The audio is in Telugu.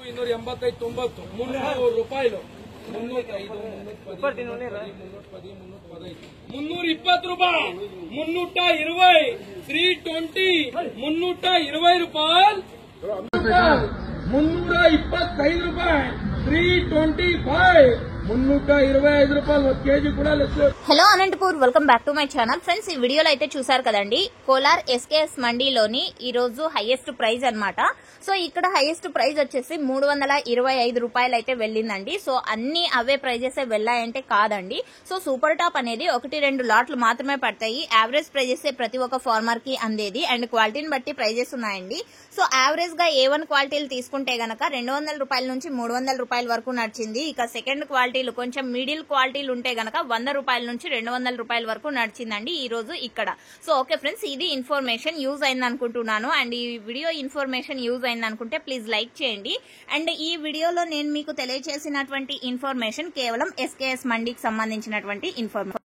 285 90 300 ರೂಪಾಯಿలు 305 320 ರೂಪಾಯಿ 320 320 320 ರೂಪಾಯಿ 325 ರೂಪಾಯಿ 325 325 రూపాయలు కేజీ కూడా లేదు. Hello Anantapur, welcome back to my channel. Friends, ఈ వీడియోలో అయితే చూసారు కదండి, కోలార్ ఎస్కేఎస్ మండీలోని ఈ రోజు హైయెస్ట్ ప్రైస్ అన్నమాట. సో ఇక్కడ హైయెస్ట్ ప్రైస్ వచ్చేసి 325 రూపాయలు అయితే వెళ్ళిందండి. సో అన్ని అవే ప్రైజెస్ వెళ్ళాయంటే కాదండి. సో సూపర్ టాప్ అనేది 1-2 లాట్లు మాత్రమే పడతాయి. యావరేజ్ ప్రైజెస్ ప్రతి ఒక్క ఫార్మర్ కి అందేది, అండ్ క్వాలిటీని బట్టి ప్రైజెస్ ఉన్నాయండి. సో యావరేజ్ గా A1 క్వాలిటీలు తీసుకుంటే గనక 200 రూపాయల నుంచి 300 రూపాయల వరకు నడిచింది. ఇక సెకండ్ క్వాలిటీలు కొంచెం మిడిల్ క్వాలిటీలు ఉంటే గనక 100 రూపాయల నుంచి 200 రూపాయల వరకు నడిచిందండి ఈ రోజు ఇక్కడ. సో ఓకే ఫ్రెండ్స్, ఇది ఇన్ఫర్మేషన్ యూజ్ అయింది అనుకుంటున్నాను. అండ్ ఈ వీడియో ఇన్ఫర్మేషన్ యూజ్ అయింది అనుకుంటే ప్లీజ్ లైక్ చేయండి. అండ్ ఈ వీడియోలో నేను మీకు తెలియజేసినటువంటి ఇన్ఫర్మేషన్ కేవలం ఎస్కేఎస్ మండీకి సంబంధించినటువంటి ఇన్ఫర్మేషన్.